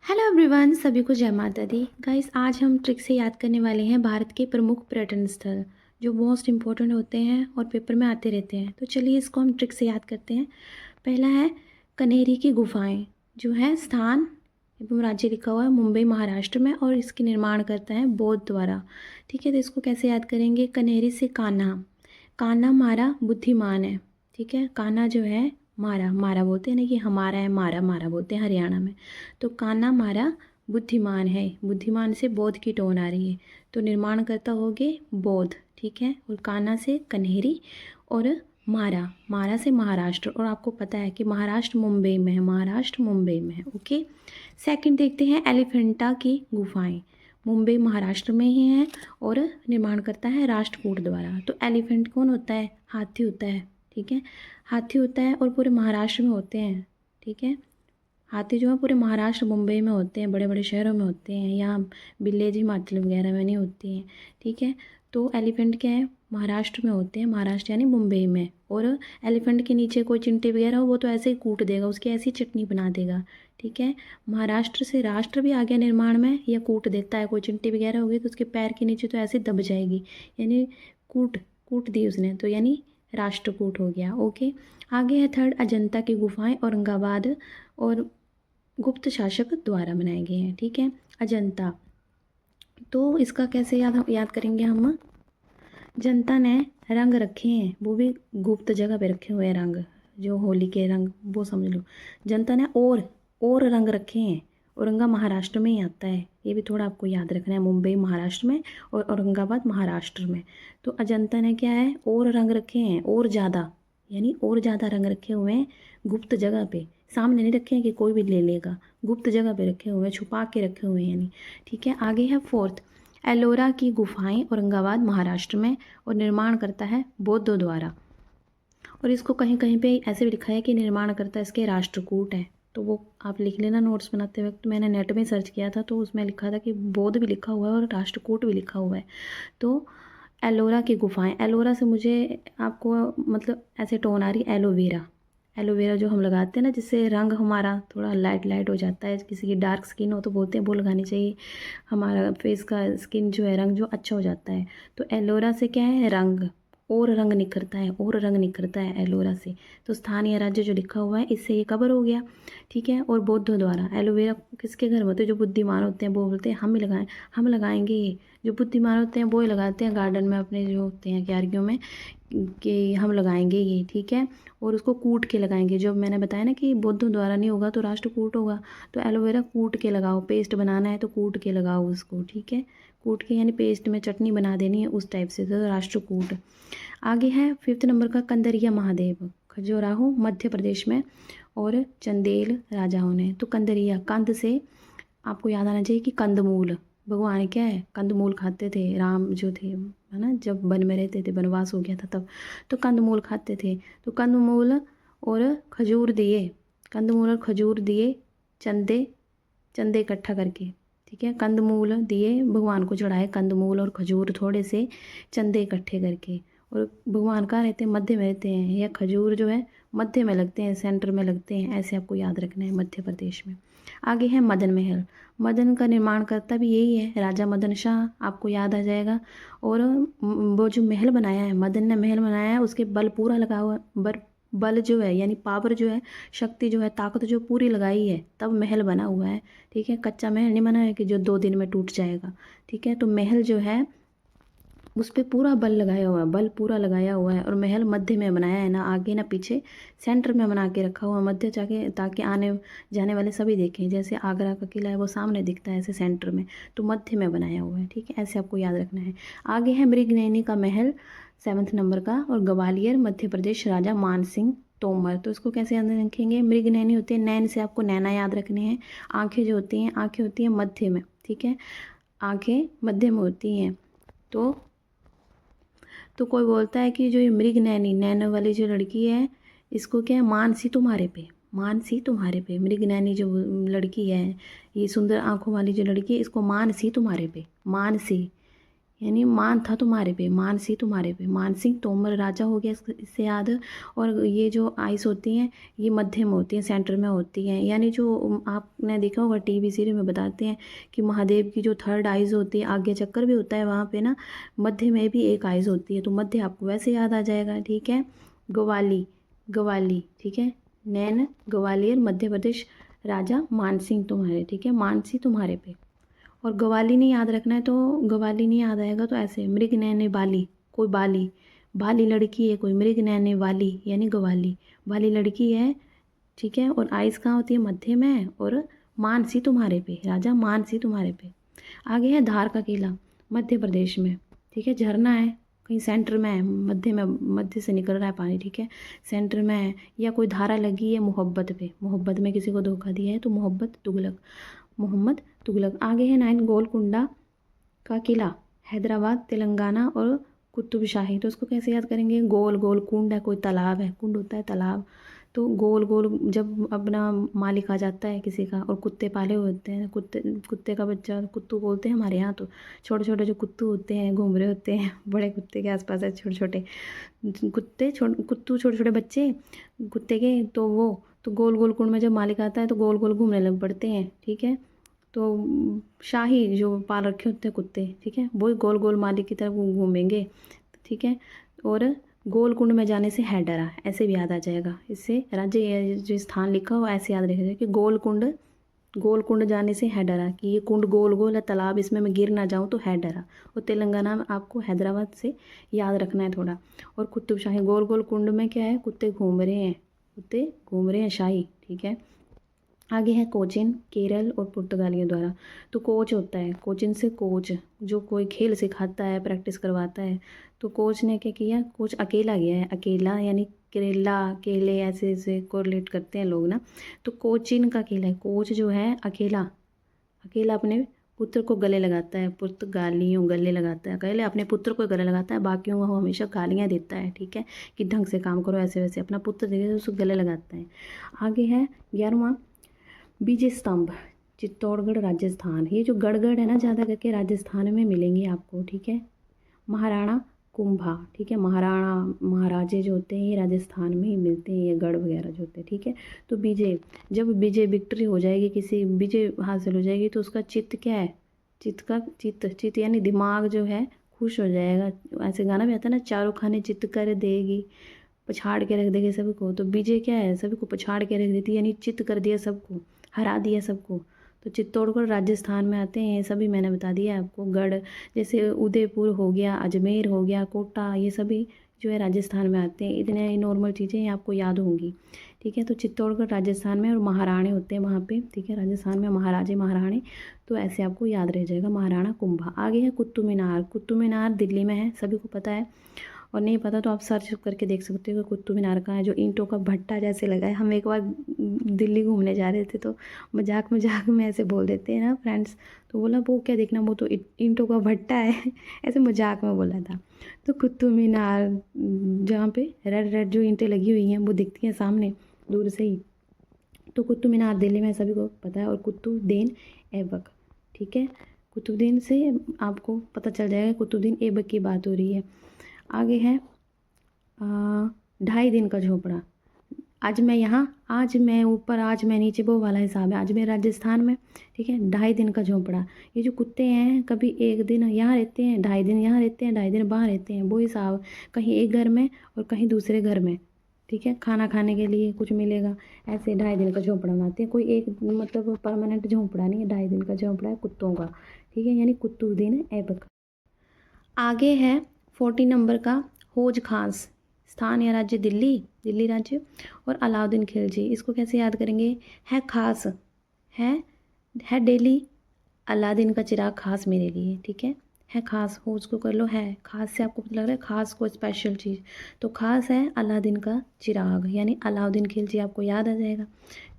Hello everyone, सभी को जय माता दी। गाइस, आज हम ट्रिक से याद करने वाले हैं भारत के प्रमुख पर्यटन स्थल जो मोस्ट इम्पोर्टेंट होते हैं और पेपर में आते रहते हैं। तो चलिए इसको हम ट्रिक से याद करते हैं। पहला है कनेरी की गुफाएं, जो है स्थान एवं राज्य लिखा हुआ है मुंबई महाराष्ट्र में, और इसके निर्माण करता है बौद्ध द्वारा। ठीक है, तो इसको कैसे याद करेंगे। कनेरी से कान्हा, कान्हा मारा बुद्धिमान है। ठीक है, कान्हा जो है मारा, मारा बोलते हैं ना कि हमारा है, मारा मारा बोलते हैं हरियाणा में। तो कान्हा मारा बुद्धिमान है, बुद्धिमान से बौद्ध की टोन आ रही है, तो निर्माण करता होगे बौद्ध। ठीक है, और कान्हा से कन्हेरी, और मारा, मारा से महाराष्ट्र। और आपको पता है कि महाराष्ट्र मुंबई में है, महाराष्ट्र मुंबई में है। ओके, सेकंड देखते हैं एलिफेंटा की गुफाएं, मुंबई महाराष्ट्र में ही है और निर्माण करता है राष्ट्रकूट द्वारा। तो एलिफेंट कौन होता है, हाथी होता है। ठीक है, हाथी होता है और पूरे महाराष्ट्र में होते हैं। ठीक है, हाथी जो है पूरे महाराष्ट्र मुंबई में होते हैं, बड़े बड़े शहरों में होते हैं, यहाँ विलेज हिमाचल वगैरह में नहीं होती हैं। ठीक है, तो एलिफेंट क्या है, महाराष्ट्र में होते हैं, महाराष्ट्र यानी मुंबई में। और एलिफेंट के नीचे कोई चिंटी वगैरह हो वो तो ऐसे ही कूट देगा, उसकी ऐसी चटनी बना देगा। ठीक है, महाराष्ट्र से राष्ट्र भी आ गया निर्माण में, या कूट देता है, कोई चिंटी वगैरह होगी तो उसके पैर के नीचे तो ऐसे दब जाएगी, यानी कूट कूट दी उसने, तो यानी राष्ट्रकूट हो गया। ओके, आगे है थर्ड अजंता की गुफाएं औरंगाबाद और गुप्त शासक द्वारा बनाए गए हैं। ठीक है, अजंता, तो इसका कैसे याद करेंगे हम। जनता ने रंग रखे हैं, वो भी गुप्त जगह पे रखे हुए हैं रंग, जो होली के रंग वो समझ लो। जनता ने और रंग रखे हैं, औरंगा महाराष्ट्र में ही आता है, ये भी थोड़ा आपको याद रखना है, मुंबई महाराष्ट्र में और औरंगाबाद महाराष्ट्र में। तो अजंता ने क्या है, और रंग रखे हैं, और ज़्यादा, यानी और ज़्यादा रंग रखे हुए हैं गुप्त जगह पे, सामने नहीं रखे हैं कि कोई भी ले लेगा, गुप्त जगह पे रखे हुए हैं, छुपा के रखे हुए हैं यानी। ठीक है, आगे है फोर्थ एलोरा की गुफाएं औरंगाबाद महाराष्ट्र में, और निर्माण करता है बौद्धों द्वारा। और इसको कहीं कहीं पे ऐसे भी लिखा है कि निर्माण करता इसके राष्ट्रकूट है, तो वो आप लिख लेना नोट्स बनाते वक्त। मैंने नेट में सर्च किया था तो उसमें लिखा था कि बौद्ध भी लिखा हुआ है और राष्ट्रकूट भी लिखा हुआ है। तो एलोरा की गुफाएं, एलोरा से मुझे आपको मतलब ऐसे टोन आ रही, एलोवेरा, एलोवेरा जो हम लगाते हैं ना, जिससे रंग हमारा थोड़ा लाइट लाइट हो जाता है, किसी की डार्क स्किन हो तो बोलते हैं वो लगानी चाहिए, हमारा फेस का स्किन जो है रंग जो अच्छा हो जाता है। तो एलोरा से क्या है, रंग, और रंग निखरता है, और रंग निखरता है एलोरा से। तो स्थान या राज्य जो लिखा हुआ है इससे ये कवर हो गया। ठीक है, और बौद्धों द्वारा, एलोवेरा किसके घर में होते हैं, जो बुद्धिमान होते हैं वो बोलते हैं हम ही लगाएं, हम लगाएंगे ये, जो बुद्धिमान होते हैं वो ही लगाते हैं गार्डन में अपने जो होते हैं क्यारियों में, कि हम लगाएंगे ये। ठीक है, और उसको कूट के लगाएंगे, जो मैंने बताया ना कि बौद्धों द्वारा नहीं होगा तो राष्ट्रकूट होगा। तो एलोवेरा कूट के लगाओ, पेस्ट बनाना है तो कूट के लगाओ उसको। ठीक है, कूट के यानी पेस्ट में चटनी बना देनी है उस टाइप से, तो राष्ट्रकूट। आगे है फिफ्थ नंबर का कंदरिया महादेव, खजुराहो मध्य प्रदेश में, और चंदेल राजाओं ने। तो कंदरिया, कंद से आपको याद आना चाहिए कि कंदमूल, भगवान क्या है, कंदमूल खाते थे, राम जो थे है ना, जब वन में रहते थे, वनवास हो गया था तब, तो कंदमूल खाते थे। तो कंदमूल और खजूर दिए, कंदमूल और खजूर दिए, चंदे, चंदे इकट्ठा करके। ठीक है, कंदमूल दिए भगवान को चढ़ाए, कंदमूल और खजूर थोड़े से, चंदे इकट्ठे करके। और भगवान कहाँ रहते हैं, मध्य में रहते हैं, या खजूर जो है मध्य में लगते हैं, सेंटर में लगते हैं, ऐसे आपको याद रखना है, मध्य प्रदेश में। आगे है मदन महल, मदन का निर्माण करता भी यही है, राजा मदन शाह, आपको याद आ जाएगा। और वो जो महल बनाया है, मदन ने महल बनाया है, उसके बल पूरा लगा हुआ बल जो है यानी पावर जो है, शक्ति जो है, ताकत जो पूरी लगाई है, तब महल बना हुआ है। ठीक है, कच्चा महल नहीं बना है कि जो 2 दिन में टूट जाएगा। ठीक है, तो महल जो है उस पर पूरा बल लगाया हुआ है, बल पूरा लगाया हुआ है, और महल मध्य में बनाया है, ना आगे ना पीछे, सेंटर में बना के रखा हुआ है, मध्य जाके, ताकि आने जाने वाले सभी देखें। जैसे आगरा का किला है वो सामने दिखता है ऐसे सेंटर में, तो मध्य में बनाया हुआ है। ठीक है, ऐसे आपको याद रखना है। आगे है मृगनयनी का महल, 7th नंबर का, और ग्वालियर मध्य प्रदेश, राजा मान सिंह तोमर। तो इसको कैसे याद रखेंगे, मृगनयनी होती है, नैन से आपको नैना याद रखने हैं। आँखें जो होती हैं, आँखें होती हैं मध्य में। ठीक है, आँखें मध्य में होती हैं। तो कोई बोलता है कि जो ये मृग नैनी, नैनो वाली जो लड़की है, इसको क्या है, मानसी तुम्हारे पे, मानसी तुम्हारे पे, मृग नैनी जो लड़की है, ये सुंदर आंखों वाली जो लड़की है, इसको मानसी तुम्हारे पे, मानसी, यानी मान था तुम्हारे पे, मानसी तुम्हारे पे। मान सिंह तोमर राजा हो गया, इससे याद। और ये जो आइस होती हैं ये मध्य में होती हैं, सेंटर में होती हैं। यानी जो आपने देखा होगा टीवी सीरियल में बताते हैं कि महादेव की जो थर्ड आइज़ होती है, आज्ञा चक्र भी होता है वहाँ पे ना, मध्य में भी एक आइज़ होती है, तो मध्य आपको वैसे याद आ जाएगा। ठीक है। ग्वाली, ग्वाली, ठीक है। नैन, ग्वालियर, मध्य प्रदेश, राजा मानसिंह तुम्हारे। ठीक है, मानसी तुम्हारे पे। और गवाली नहीं याद रखना है तो गवाली नहीं याद आएगा तो ऐसे मृग नैने बाली, कोई बाली, बाली लड़की है कोई, मृग नैने वाली यानी गवाली, वाली लड़की है। ठीक है। और आइस कहाँ होती है, मध्य में है। और मानसी तुम्हारे पे, राजा मानसी तुम्हारे पे। आगे है धार का किला, मध्य प्रदेश में। ठीक है। झरना है, कहीं सेंटर में है, मध्य में, मध्य से निकल रहा है पानी। ठीक है, सेंटर में है। या कोई धारा लगी है मोहब्बत पे, मोहब्बत में किसी को धोखा दिया है तो मोहब्बत तुगलक, मोहम्मद तुगलक। आगे है 9 गोलकुंडा का किला, हैदराबाद, तेलंगाना। और कुतुब शाही, तो उसको कैसे याद करेंगे, गोल गोल कुंड है, कोई तालाब है, कुंड होता है तालाब। तो गोल गोल जब अपना मालिक आ जाता है किसी का, और कुत्ते पाले हुए होते हैं, कुत्ते, कुत्ते का बच्चा कुत्तू बोलते हैं हमारे यहाँ। तो छोटे छोटे जो कुत्तू होते हैं घूम रहे होते हैं, बड़े कुत्ते के आसपास है छोटे छोटे कुत्ते, कुत्तू, छोटे छोटे बच्चे कुत्ते के। तो वो तो गोल गोल कुंड में जब मालिक आता है तो गोल गोल घूमने लग पड़ते हैं। ठीक है। तो शाही जो पाल रखे होते हैं कुत्ते, ठीक है, वही गोल गोल मालिक की तरफ घूमेंगे। ठीक है। और गोल कुंड में जाने से है डरा, ऐसे भी याद आ जाएगा। इससे राज्य जो स्थान लिखा हो ऐसे याद रखेगा कि गोल कुंड, गोल कुंड जाने से है डरा, कि ये कुंड गोल गोल है तालाब, इसमें मैं गिर ना जाऊँ तो है डरा। और तेलंगाना में आपको हैदराबाद से याद रखना है थोड़ा। और कुतुब शाही, गोल गोल कुंड में क्या है, कुत्ते घूम रहे हैं, कुत्ते घूम रहे हैं शाही। ठीक है। आगे है कोचिन, केरल और पुर्तगालियों द्वारा। तो कोच होता है, कोचिन से कोच, जो कोई खेल सिखाता है, प्रैक्टिस करवाता है। तो कोच ने क्या किया, कोच अकेला गया है, अकेला यानी केरला, केले, ऐसे ऐसे कोरिलेट करते हैं लोग ना। तो कोचिन का केला है, कोच जो है अकेला, अकेला अपने पुत्र को गले लगाता है, पुर्तगालियों गले लगाता है, अकेले अपने पुत्र को गले लगाता है, बाकियों को हमेशा गालियाँ देता है। ठीक है, कि ढंग से काम करो, ऐसे वैसे। अपना पुत्र देखे तो उसको गले लगाता है। आगे है 11वां विजय स्तंभ, चित्तौड़गढ़ राजस्थान। ये जो गढ़गढ़ है ना, ज़्यादा करके राजस्थान में मिलेंगे आपको। ठीक है। महाराणा कुंभा, ठीक है, महाराणा महाराजे जो होते हैं ये राजस्थान में ही मिलते हैं, ये गढ़ वगैरह जो होते हैं। ठीक है। तो विजय, जब विजय विक्ट्री हो जाएगी, किसी विजय हासिल हो जाएगी तो उसका चित्त क्या है, चित्त का चित्त, चित्त यानी दिमाग जो है खुश हो जाएगा। ऐसे गाना भी आता है ना, चारों खाने चित्त कर देगी, पछाड़ के रख देगी सबको। तो विजय क्या है, सभी को पछाड़ के रख देती है, यानी चित्त कर दिया सबको, हरा दिया सबको। तो चित्तौड़गढ़ राजस्थान में आते हैं, ये सभी मैंने बता दिया आपको। गढ़ जैसे उदयपुर हो गया, अजमेर हो गया, कोटा, ये सभी जो है राजस्थान में आते हैं। इतने नॉर्मल चीज़ें ये आपको याद होंगी। ठीक है। तो चित्तौड़गढ़ राजस्थान में, और महाराणे होते हैं वहाँ पे। ठीक है, राजस्थान में महाराजे महाराणे, तो ऐसे आपको याद रह जाएगा महाराणा कुंभा। आगे है कुतुब मीनार, कुतुब मीनार दिल्ली में है, सभी को पता है। और नहीं पता तो आप सर्च करके देख सकते हो कि कुतुब मीनार कहाँ है, जो ईंटों का भट्टा जैसे लगा है। हम एक बार दिल्ली घूमने जा रहे थे तो मजाक मजाक में ऐसे बोल देते हैं ना फ्रेंड्स, तो बोला वो क्या देखना, वो तो ईंटों का भट्टा है, ऐसे मजाक में बोला था। तो कुतुब मीनार, जहाँ पे रेड रेड जो ईंटें लगी हुई हैं वो दिखती हैं सामने दूर से ही, तो कुतुब मीनार दिल्ली में सभी को पता है। और कुतुबुद्दीन ऐबक, ठीक है, कुतुबुद्दीन से आपको पता चल जाएगा कुतुबुद्दीन ऐबक की बात हो रही है। आगे है 2.5 दिन का झोपड़ा, आज मैं यहाँ, आज मैं ऊपर, आज मैं नीचे, वो वाला हिसाब है। आज मैं राजस्थान में, ठीक है, 2.5 दिन का झोपड़ा। ये जो कुत्ते हैं कभी एक दिन यहाँ रहते हैं, 2.5 दिन यहाँ रहते हैं, 2.5 दिन वहाँ रहते हैं, वो हिसाब। कहीं एक घर में और कहीं दूसरे घर में। ठीक है, खाना खाने के लिए कुछ मिलेगा, ऐसे 2.5 दिन का झोंपड़ा बनाते हैं। कोई एक मतलब परमानेंट झोंपड़ा नहीं है, 2.5 दिन का झोंपड़ा है कुत्तों का। ठीक है, यानी कुतुबुद्दीन ऐबक। आगे है 14 नंबर का हौज खास, स्थान या राज्य दिल्ली, दिल्ली राज्य। और अलाउद्दीन खिलजी, इसको कैसे याद करेंगे, है खास, है दिल्ली, अलादीन का चिराग खास मेरे लिए। ठीक है खास, हो उसको कर लो, है खास से आपको पता लग रहा है खास को स्पेशल चीज़, तो खास है अलादीन का चिराग, यानी अलाउद्दीन खिलजी आपको याद आ जाएगा।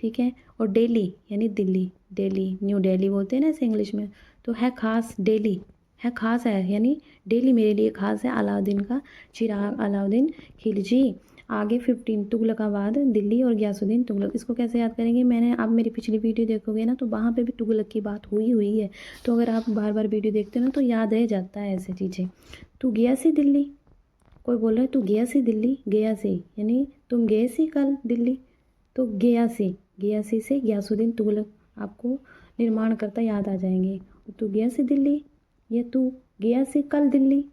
ठीक है। और दिल्ली यानी दिल्ली, दिल्ली न्यू दिल्ली बोलते हैं ना इसे इंग्लिश में, तो है खास दिल्ली, है खास है यानी दिल्ली मेरे लिए खास है, अलाउद्दीन का चिराग, अलाउद्दीन खिलजी। आगे 15 तुगलकाबाद दिल्ली और गयासुद्दीन तुगलक। इसको कैसे याद करेंगे, मैंने आप मेरी पिछली वीडियो देखोगे ना तो वहाँ पे भी तुगलक की बात हुई है। तो अगर आप बार बार वीडियो देखते हो ना तो याद रह जाता है ऐसी चीज़ें। तू गया सी दिल्ली, कोई बोल रहा है तू गया सी दिल्ली, गया सी यानी तुम गए सी कल दिल्ली, तो गया सी से गयासुद्दीन तुगलक आपको निर्माणकर्ता याद आ जाएंगे। तू गया सी दिल्ली या तू गया सी कल दिल्ली,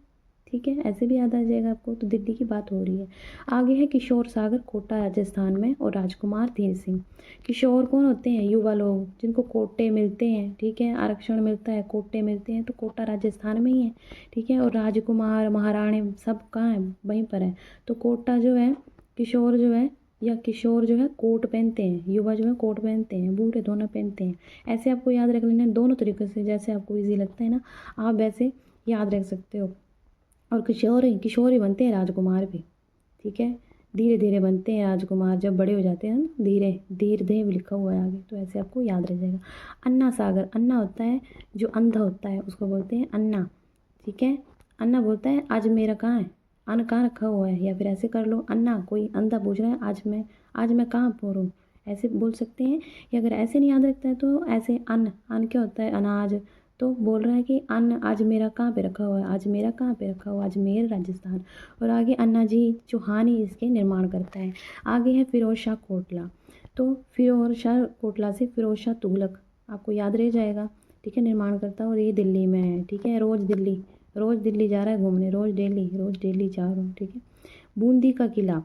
ठीक है, ऐसे भी याद आ जाएगा आपको। तो दिल्ली की बात हो रही है। आगे है किशोर सागर कोटा राजस्थान में और राजकुमार धीर सिंह। किशोर कौन होते हैं, युवा लोग जिनको कोटे मिलते हैं, ठीक है, आरक्षण मिलता है, कोटे मिलते हैं, तो कोटा राजस्थान में ही है, ठीक है। और राजकुमार महाराणी सब कहाँ है, वहीं पर है। तो कोटा जो है, किशोर जो है या किशोर जो है कोट पहनते हैं, युवा जो है कोट पहनते हैं, बूढ़े दोनों पहनते हैं। ऐसे आपको याद रख लेना है दोनों तरीके से, जैसे आपको इजी लगता है ना आप वैसे याद रख सकते हो। और किशोर ही बनते हैं राजकुमार भी, ठीक है, धीरे धीरे बनते हैं राजकुमार, जब बड़े हो जाते हैं ना धीरे धीरे देव लिखा हुआ है आगे, तो ऐसे आपको याद रह जाएगा। अन्ना सागर, अन्ना होता है जो अंधा होता है उसको बोलते हैं अन्ना, ठीक है। अन्ना बोलता है आज मेरा कहाँ है, अन्न कहाँ रखा हुआ है, या फिर ऐसे कर लो अन्ना, कोई अंधा पूछ रहा है आज मैं कहाँ पर हूँ, ऐसे बोल सकते हैं। या अगर ऐसे नहीं याद रखता है तो ऐसे अन्न क्या होता है, अनाज, तो बोल रहा है कि अन्न आज मेरा कहाँ पे रखा हुआ है, आज मेरा कहाँ पे रखा हुआ है, अजमेर राजस्थान। और आगे अन्ना जी चौहान ही इसके निर्माण करता है। आगे है फिरोज शाह कोटला, तो फिरोज शाह कोटला से फिरोज शाह तुगलक आपको याद रह जाएगा, ठीक है, निर्माण करता है। और ये दिल्ली में है, ठीक है, रोज़ दिल्ली जा रहा है घूमने, रोज़ डेली जा रहा हूँ, ठीक है। बूंदी का किला,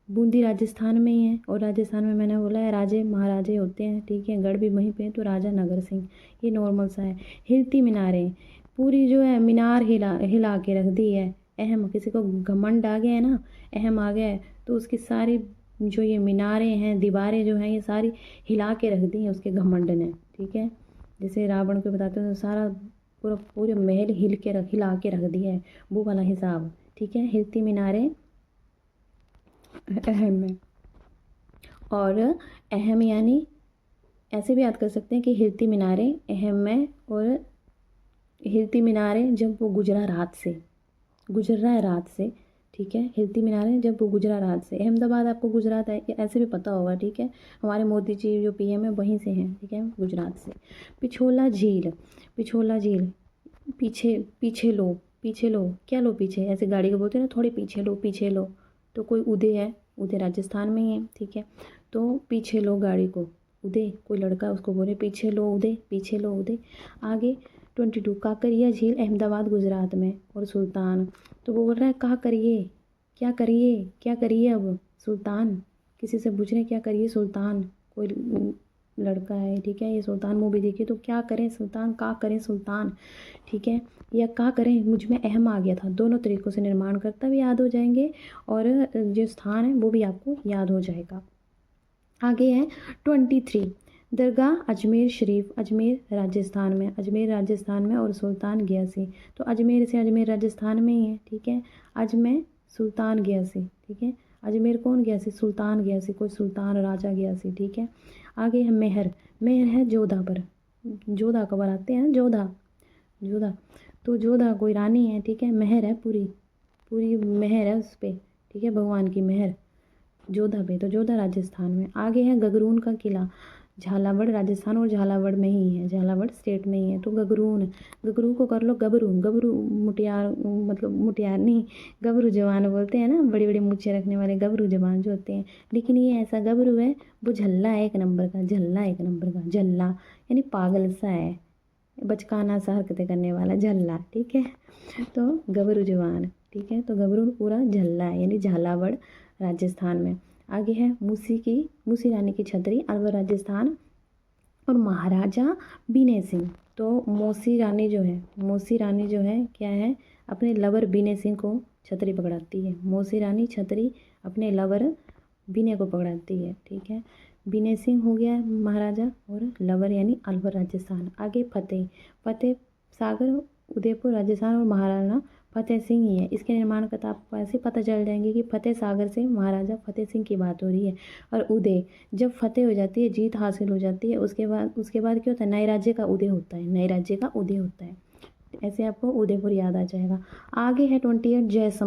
बूंदी राजस्थान में ही है, और राजस्थान में मैंने बोला है राजे महाराजे होते हैं, ठीक है, गढ़ भी वहीं पे है, तो राजा नगर सिंह, ये नॉर्मल सा है। हिलती मीनारें, पूरी जो है मीनार हिला के रख दी है, अहम, किसी को घमंड आ गया है ना, अहम आ गया है, तो उसकी सारी जो ये मीनारें हैं, दीवारें जो हैं, ये सारी हिला के रख दी हैं उसके घमंड ने, ठीक है। जैसे रावण को बताते हैं तो सारा पूरे महल हिला के रख दिया है, वो वाला हिसाब, ठीक है। हिलती मीनारें अहम है, और अहम यानी ऐसे भी याद कर सकते हैं कि हिलती मीनारें अहम है, और हिलती मीनारें जब वो गुजर रहा है रात से, ठीक है, हिलती मीनारें जब वो गुजरा रात से। अहमदाबाद आपको गुजरात है ऐसे भी पता होगा, ठीक है, हमारे मोदी जी जो पीएम है वहीं से हैं, ठीक है, गुजरात से। पिछोला झील, पीछे लो, क्या लो पीछे, ऐसे गाड़ी को बोलते हैं ना, थोड़ी पीछे लो, तो कोई उदय है, उदय राजस्थान में ही है, ठीक है। तो पीछे लो गाड़ी को, उदय कोई लड़का उसको बोले पीछे लो उदय। आगे 22 काकरिया झील अहमदाबाद गुजरात में, और सुल्तान, तो वो बोल रहा है क्या करिए अब सुल्तान, किसी से पूछ रहे क्या करिए सुल्तान, कोई लड़का है, ठीक है, ये सुल्तान मूवी देखिए, तो क्या करें सुल्तान, ठीक है, या क्या करें मुझ में अहम आ गया था, दोनों तरीक़ों से निर्माण करता भी याद हो जाएंगे, और जो स्थान है वो भी आपको याद हो जाएगा। आगे है 23 दरगाह अजमेर शरीफ, अजमेर राजस्थान में, और सुल्तान गयासी, तो अजमेर राजस्थान में ही है, ठीक है। अजमेर सुल्तान गयासी, ठीक है, अजमेर कौन गयासी, सुल्तान गयासी, कोई सुल्तान राजा गयासी, ठीक है। आगे है मेहर है जोधा पर, जोधा कबर आते हैं जोधा, तो जोधा कोई रानी है, ठीक है, मेहर है पूरी मेहर है उस पर, ठीक है, भगवान की मेहर जोधा पे, तो जोधा राजस्थान में। आगे है गगरून का किला, झालावाड़ राजस्थान और झालावाड़ में ही है, झालावाड़ स्टेट में ही है, तो गगरू को कर लो गबरू, मुटियार मतलब मुटियार नहीं, गबरू जवान बोलते हैं ना, बड़ी बड़ी मूछें रखने वाले गबरू जवान जो होते हैं, लेकिन ये ऐसा गबरू है वो झल्ला है एक नंबर का, झल्ला यानी पागल सा है, बचकाना सा हरकतें करने वाला झल्ला, ठीक है, तो गबरू जवान, ठीक है, तो गबरू पूरा झल्ला है, यानी झालावाड़ राजस्थान में। आगे है मूसी रानी की छतरी अलवर राजस्थान, और महाराजा बीने सिंह, तो मौसी रानी जो है क्या है, अपने लवर बीने सिंह को छतरी पकड़ाती है, मौसी रानी छतरी अपने लवर बीने को पकड़ाती है, ठीक है। बीने सिंह हो गया महाराजा, और लवर यानी अलवर राजस्थान। आगे फतेह सागर उदयपुर राजस्थान, और महाराणा फतेह सिंह ही है, इसके निर्माण का तो आपको ऐसे पता चल जाएंगे कि फतेह सागर से महाराजा फतेह सिंह की बात हो रही है। और उदय जब फतेह हो जाती है, जीत हासिल हो जाती है, उसके बाद क्या होता है, नए राज्य का उदय होता है, ऐसे आपको उदयपुर याद आ जाएगा। आगे है 28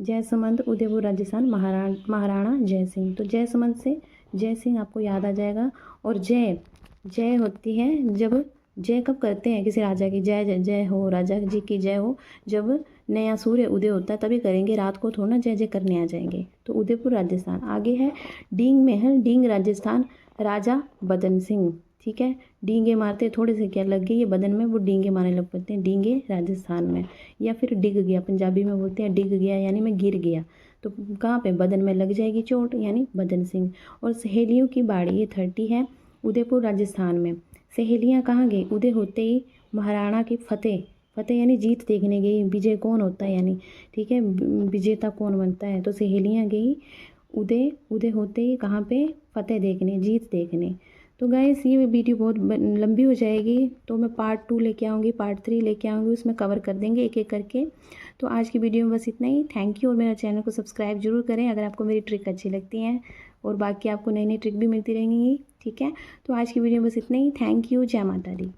जयसमंद उदयपुर राजस्थान, महाराणा जय सिंह। तो जयसमंद से जय सिंह आपको याद आ जाएगा। और जय जय होती है जब, जय कब करते हैं किसी राजा की, जय जय जय हो, राजा जी की जय हो, जब नया सूर्य उदय होता है तभी करेंगे, रात को थोड़ा ना जय जय करने आ जाएंगे। तो उदयपुर राजस्थान। आगे है डींग महल, डींग राजस्थान, राजा बदन सिंह। ठीक है, डींगे मारते थोड़े से क्या लग गई ये बदन में, वो डींगे मारने लग पड़ते हैं, डींगे राजस्थान में। या फिर डिग गया, पंजाबी में बोलते हैं डिग गया, यानी मैं गिर गया। तो कहाँ पे, बदन में लग जाएगी चोट, यानी बदन सिंह। और सहेलियों की बाड़ी, ये 30 है, उदयपुर राजस्थान में। सहेलियाँ कहाँ गई, उदय होते ही महाराणा की फतेह, फतेह यानी जीत देखने गई, विजय कौन होता है यानी, ठीक है, विजेता कौन बनता है। तो सहेलियाँ गई उदय, उदय होते ही कहाँ पे, फतेह देखने, जीत देखने। तो गाइस ये वीडियो बहुत लंबी हो जाएगी, तो मैं पार्ट 2 लेके आऊँगी, पार्ट 3 लेके आऊँगी, उसमें कवर कर देंगे एक एक करके। तो आज की वीडियो में बस इतना ही। थैंक यू, और मेरा चैनल को सब्सक्राइब जरूर करें अगर आपको मेरी ट्रिक अच्छी लगती हैं, और बाकी आपको नई नई ट्रिक भी मिलती रहेंगी। ठीक है, तो आज की वीडियो में बस इतना ही। थैंक यू, जय माता दी।